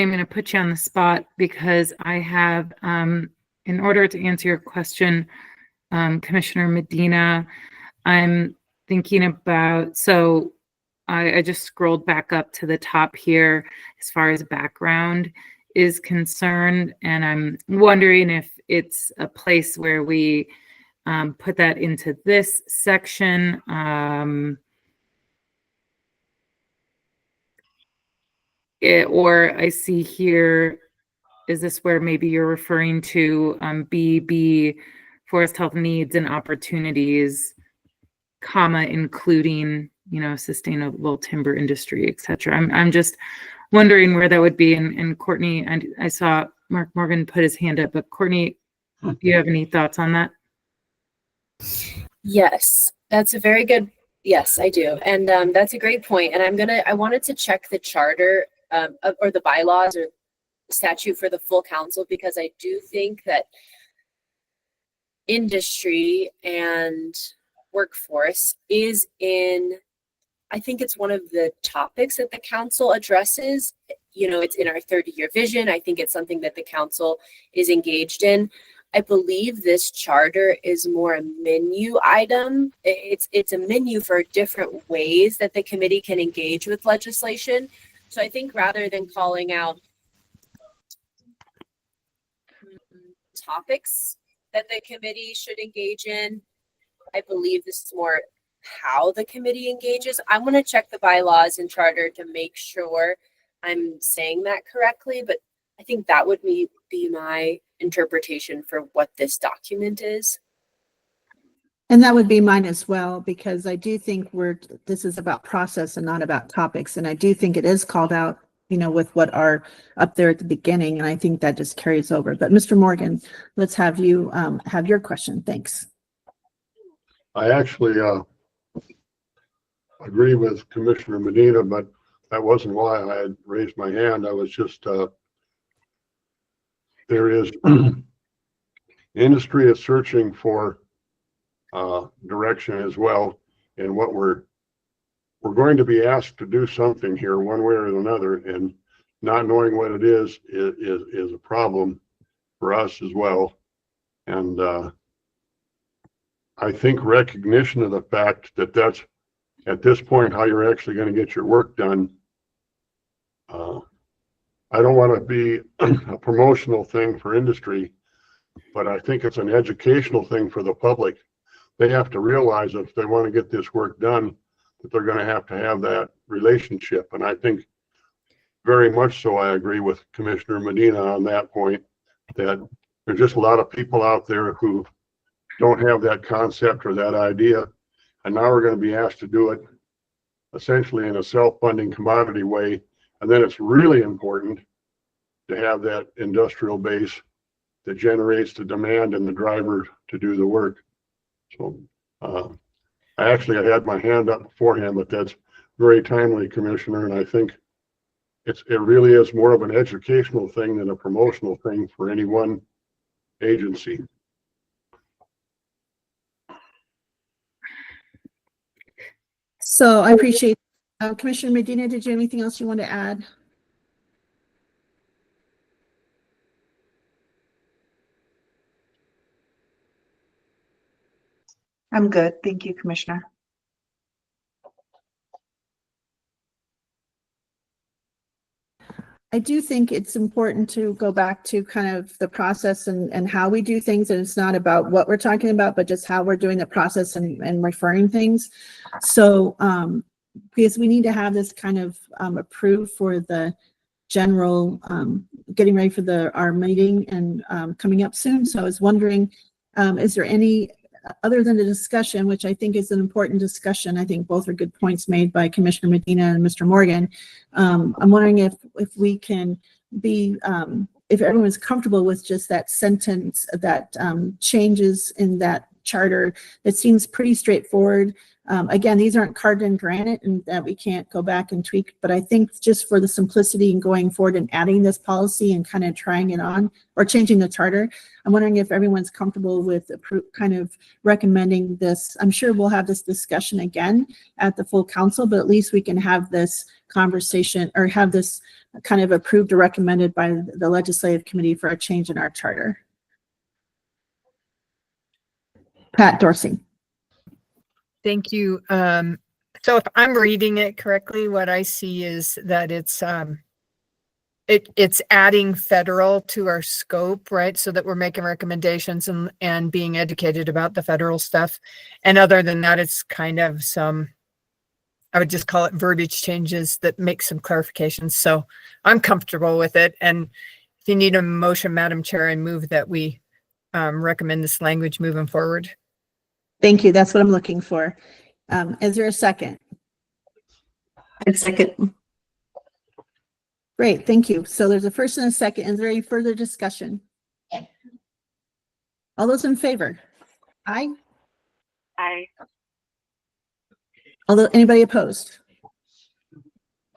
[SPEAKER 3] I'm going to put you on the spot because I have, in order to answer your question, Commissioner Medina, I'm thinking about, so I just scrolled back up to the top here as far as background is concerned, and I'm wondering if it's a place where we put that into this section. Or I see here, is this where maybe you're referring to BB, forest health needs and opportunities, comma, including, sustainable timber industry, et cetera. I'm just wondering where that would be. And Courtney, and I saw Mark Morgan put his hand up, but Courtney, do you have any thoughts on that?
[SPEAKER 1] Yes, that's a very good, yes, I do. And that's a great point. And I wanted to check the charter or the bylaws or statute for the full council, because I do think that industry and workforce is I think it's one of the topics that the council addresses. It's in our 30-year vision. I think it's something that the council is engaged in. I believe this charter is more a menu item. It's a menu for different ways that the committee can engage with legislation. So I think rather than calling out topics that the committee should engage in, I believe this is more how the committee engages. I'm going to check the bylaws and charter to make sure I'm saying that correctly, but I think that would be my interpretation for what this document is.
[SPEAKER 2] And that would be mine as well, because I do think this is about process and not about topics. And I do think it is called out, with what are up there at the beginning. And I think that just carries over. But Mr. Morgan, let's have you have your question. Thanks.
[SPEAKER 6] I actually agree with Commissioner Medina, but that wasn't why I had raised my hand. I was just, there is, industry is searching for direction as well, and what we're going to be asked to do something here one way or another, and not knowing what it is a problem for us as well. And I think recognition of the fact that that's at this point how you're actually going to get your work done. I don't want to be a promotional thing for industry, but I think it's an educational thing for the public. They have to realize if they want to get this work done, that they're going to have that relationship. And I think very much so, I agree with Commissioner Medina on that point, that there's just a lot of people out there who don't have that concept or that idea. And now we're going to be asked to do it essentially in a self-funding commodity way. And then it's really important to have that industrial base that generates the demand and the driver to do the work. So I actually had my hand up beforehand, but that's very timely, Commissioner. And I think it really is more of an educational thing than a promotional thing for any one agency.
[SPEAKER 2] So I appreciate Commissioner Medina, did you have anything else you want to add?
[SPEAKER 8] I'm good. Thank you, Commissioner.
[SPEAKER 2] I do think it's important to go back to kind of the process and how we do things. And it's not about what we're talking about, but just how we're doing the process and referring things. So, because we need to have this kind of approved for the general, getting ready for our meeting and coming up soon. So I was wondering, is there any, other than the discussion, which I think is an important discussion, I think both are good points made by Commissioner Medina and Mr. Morgan. I'm wondering if we can be, if everyone's comfortable with just that sentence that changes in that charter. It seems pretty straightforward. Again, these aren't carved in granite and that we can't go back and tweak, but I think just for the simplicity and going forward and adding this policy and kind of trying it on or changing the charter, I'm wondering if everyone's comfortable with kind of recommending this. I'm sure we'll have this discussion again at the full council, but at least we can have this conversation or have this kind of approved or recommended by the legislative committee for a change in our charter. Pat Dorsey.
[SPEAKER 9] Thank you. So if I'm reading it correctly, what I see is that it's adding federal to our scope, right? So that we're making recommendations and being educated about the federal stuff. And other than that, it's kind of I would just call it verbiage changes that make some clarifications. So I'm comfortable with it. And if you need a motion, Madam Chair, I move that we recommend this language moving forward.
[SPEAKER 2] Thank you. That's what I'm looking for. Is there a second?
[SPEAKER 10] I'd second.
[SPEAKER 2] Great, thank you. So there's a first and a second. Is there any further discussion? All those in favor? Aye.
[SPEAKER 11] Aye.
[SPEAKER 2] Anybody opposed?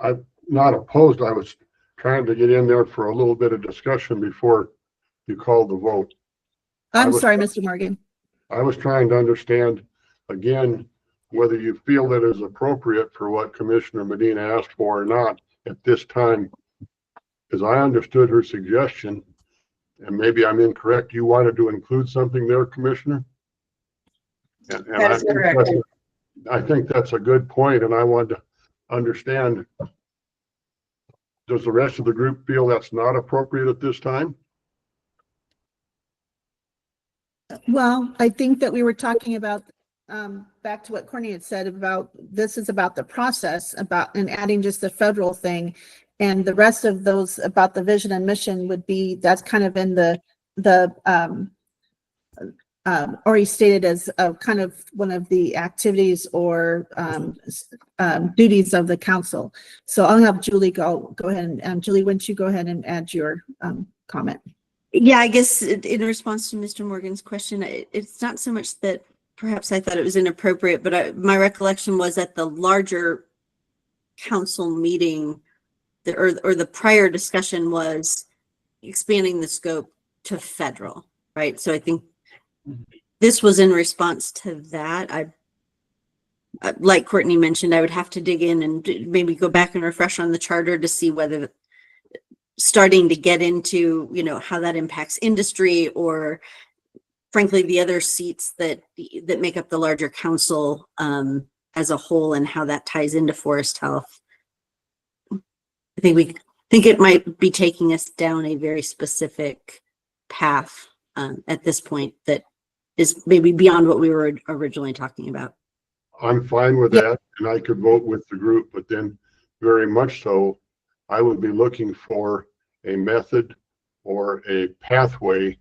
[SPEAKER 6] I'm not opposed. I was trying to get in there for a little bit of discussion before you called the vote.
[SPEAKER 2] I'm sorry, Mr. Morgan.
[SPEAKER 6] I was trying to understand, again, whether you feel that is appropriate for what Commissioner Medina asked for or not at this time. As I understood her suggestion, and maybe I'm incorrect, you wanted to include something there, Commissioner? And I think that's a good point, and I want to understand, does the rest of the group feel that's not appropriate at this time?
[SPEAKER 2] Well, I think that we were talking about, back to what Courtney had said about, this is about the process and adding just the federal thing. And the rest of those about the vision and mission would be, that's kind of in already stated as a kind of one of the activities or duties of the council. So I'll have Julie go ahead and Julie, why don't you go ahead and add your comment?
[SPEAKER 10] Yeah, I guess in response to Mr. Morgan's question, it's not so much that perhaps I thought it was inappropriate, but my recollection was at the larger council meeting, or the prior discussion was expanding the scope to federal, right? So I think this was in response to that. Like Courtney mentioned, I would have to dig in and maybe go back and refresh on the charter to see whether starting to get into, how that impacts industry or frankly, the other seats that make up the larger council as a whole and how that ties into forest health. I think it might be taking us down a very specific path at this point that is maybe beyond what we were originally talking about.
[SPEAKER 6] I'm fine with that, and I could vote with the group, but then very much so, I would be looking for a method or a pathway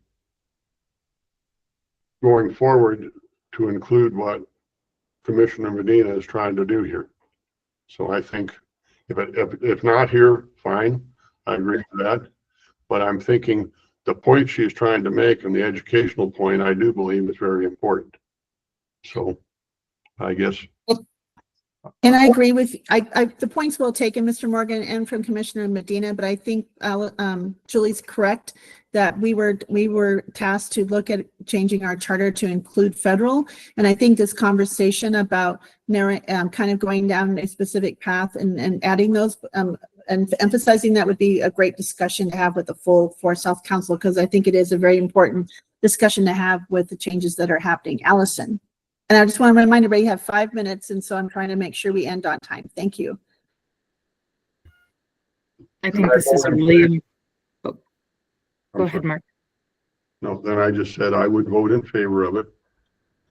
[SPEAKER 6] going forward to include what Commissioner Medina is trying to do here. So I think if not here, fine, I agree with that. But I'm thinking the point she's trying to make and the educational point, I do believe is very important. So I guess
[SPEAKER 2] And I agree with, the points well taken, Mr. Morgan, and from Commissioner Medina, but I think, Julie's correct that we were tasked to look at changing our charter to include federal. And I think this conversation about kind of going down a specific path and adding those, and emphasizing that would be a great discussion to have with the full Forest Health Council, because I think it is a very important discussion to have with the changes that are happening. Allison. And I just want to remind everybody you have 5 minutes, and so I'm trying to make sure we end on time. Thank you.
[SPEAKER 3] I think this is really, oh, go ahead, Mark.
[SPEAKER 6] No, then I just said I would vote in favor of it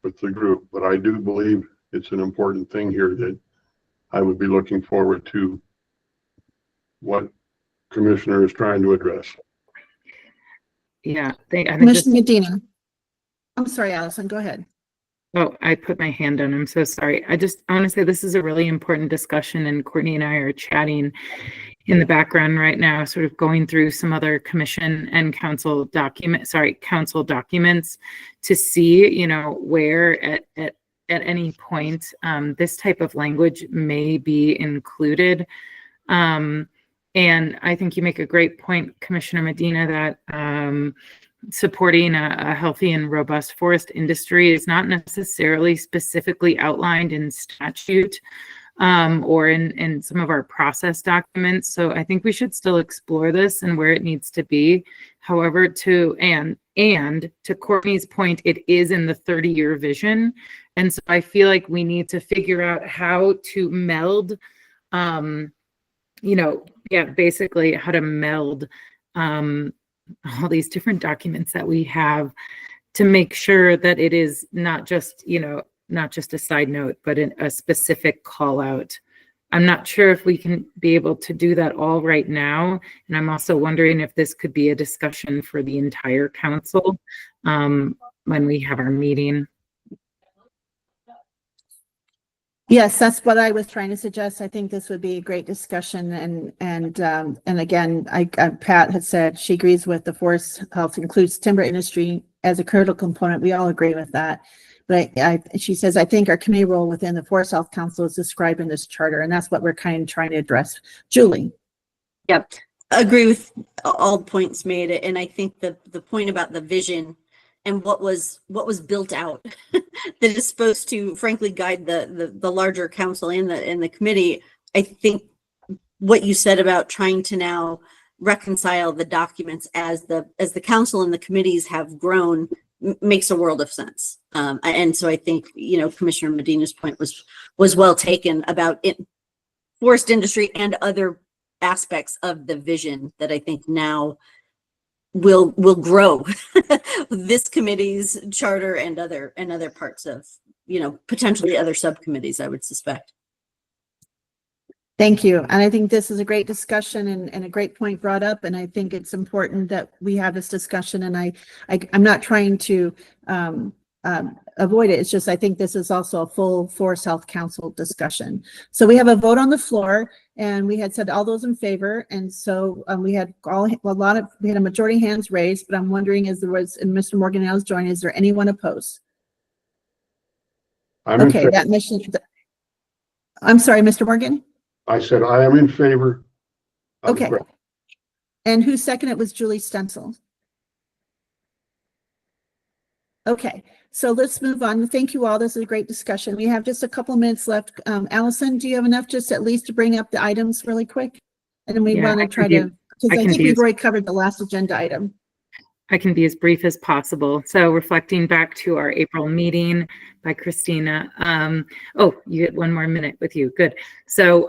[SPEAKER 6] with the group, but I do believe it's an important thing here that I would be looking forward to what Commissioner is trying to address.
[SPEAKER 3] Yeah, I think
[SPEAKER 2] Commissioner Medina. I'm sorry, Allison, go ahead.
[SPEAKER 3] Oh, I put my hand down. I'm so sorry. I want to say this is a really important discussion, and Courtney and I are chatting in the background right now, sort of going through some other commission and council documents to see, you know, where at any point this type of language may be included. And I think you make a great point, Commissioner Medina, that supporting a healthy and robust forest industry is not necessarily specifically outlined in statute or in some of our process documents. So I think we should still explore this and where it needs to be. However, and to Courtney's point, it is in the 30-year vision. And so I feel like we need to figure out how to meld, basically how to meld all these different documents that we have to make sure that it is not just, not just a side note, but a specific call out. I'm not sure if we can be able to do that all right now. And I'm also wondering if this could be a discussion for the entire council when we have our meeting.
[SPEAKER 2] Yes, that's what I was trying to suggest. I think this would be a great discussion, and again, Pat had said she agrees with the forest health includes timber industry as a critical component. We all agree with that. But she says, I think our committee role within the Forest Health Council is described in this charter, and that's what we're kind of trying to address. Julie.
[SPEAKER 10] Yep, agree with all points made, and I think the point about the vision and what was built out that is supposed to frankly guide the larger council and the committee. I think what you said about trying to now reconcile the documents as the council and the committees have grown makes a world of sense. And so I think, Commissioner Medina's point was well taken about it, forest industry and other aspects of the vision that I think now will grow this committee's charter and other parts of, potentially other subcommittees, I would suspect.
[SPEAKER 2] Thank you. And I think this is a great discussion and a great point brought up. And I think it's important that we have this discussion. And I'm not trying to avoid it. It's just, I think this is also a full Forest Health Council discussion. So we have a vote on the floor, and we had said all those in favor. And so we had a majority of hands raised, but I'm wondering, and Mr. Morgan is joining, is there anyone opposed? Okay, that mission. I'm sorry, Mr. Morgan.
[SPEAKER 6] I said I am in favor.
[SPEAKER 2] Okay. And who seconded it was Julie Stencil. Okay, so let's move on. Thank you all. This is a great discussion. We have just a couple minutes left. Allison, do you have enough just at least to bring up the items really quick? And then we want to try to, because I think we've already covered the last agenda item.
[SPEAKER 3] I can be as brief as possible. So reflecting back to our April meeting by Christina. Oh, you get 1 more minute with you. Good. So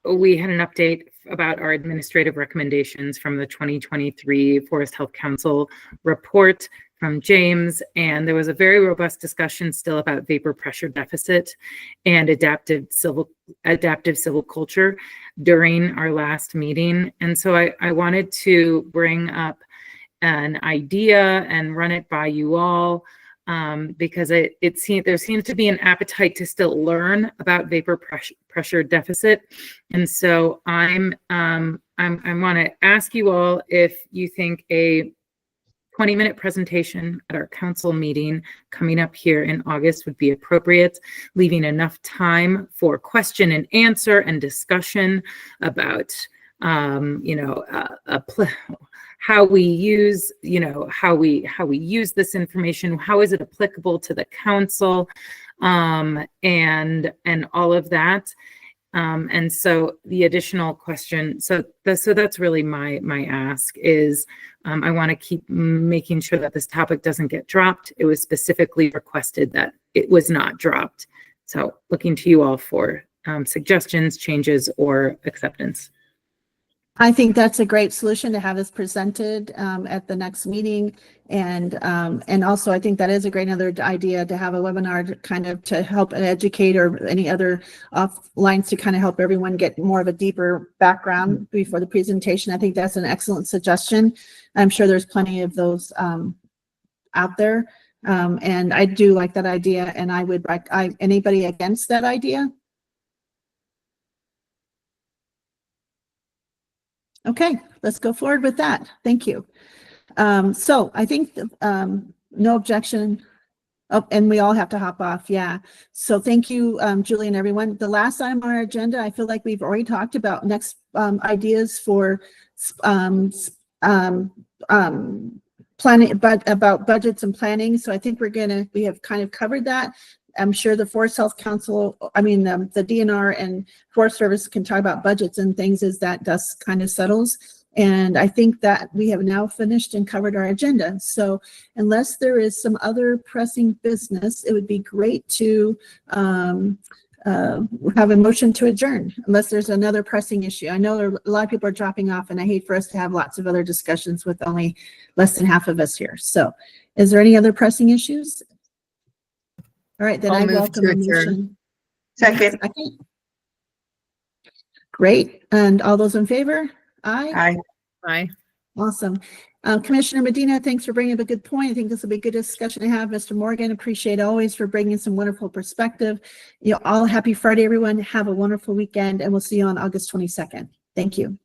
[SPEAKER 3] we had an update about our administrative recommendations from the 2023 Forest Health Council report from James, and there was a very robust discussion still about vapor pressure deficit and adaptive silviculture during our last meeting. And so I wanted to bring up an idea and run it by you all because there seems to be an appetite to still learn about vapor pressure deficit. And so I want to ask you all if you think a 20-minute presentation at our council meeting coming up here in August would be appropriate, leaving enough time for question and answer and discussion about, how we use, how we use this information, how is it applicable to the council, and all of that. And so the additional question, so that's really my ask is, I want to keep making sure that this topic doesn't get dropped. It was specifically requested that it was not dropped. So looking to you all for suggestions, changes, or acceptance.
[SPEAKER 2] I think that's a great solution to have this presented at the next meeting. And also I think that is a great other idea to have a webinar to kind of to help educate, or any other lines to kind of help everyone get more of a deeper background before the presentation. I think that's an excellent suggestion. I'm sure there's plenty of those out there. And I do like that idea, and I would anybody against that idea? Okay, let's go forward with that. Thank you. So I think no objection. Oh, and we all have to hop off. Yeah. So thank you, Julie and everyone. The last item on our agenda, I feel like we've already talked about next ideas for planning, but about budgets and planning. So I think we have kind of covered that. I'm sure the Forest Health Council, the DNR and Forest Service can talk about budgets and things as that dust kind of settles. And I think that we have now finished and covered our agenda. So unless there is some other pressing business, it would be great to have a motion to adjourn, unless there's another pressing issue. I know a lot of people are dropping off, and I hate for us to have lots of other discussions with only less than half of us here. So is there any other pressing issues? All right, then
[SPEAKER 9] I'll
[SPEAKER 2] I
[SPEAKER 9] move
[SPEAKER 2] welcome
[SPEAKER 9] to
[SPEAKER 2] a
[SPEAKER 9] adjourn.
[SPEAKER 2] motion.
[SPEAKER 8] Second.
[SPEAKER 2] Great. And all those in favor? Aye.
[SPEAKER 8] Aye.
[SPEAKER 9] Aye.
[SPEAKER 2] Awesome. Commissioner Medina, thanks for bringing up a good point. I think this will be a good discussion to have. Mr. Morgan, appreciate always for bringing some wonderful perspective. All happy Friday, everyone. Have a wonderful weekend, and we'll see you on August 22nd. Thank you.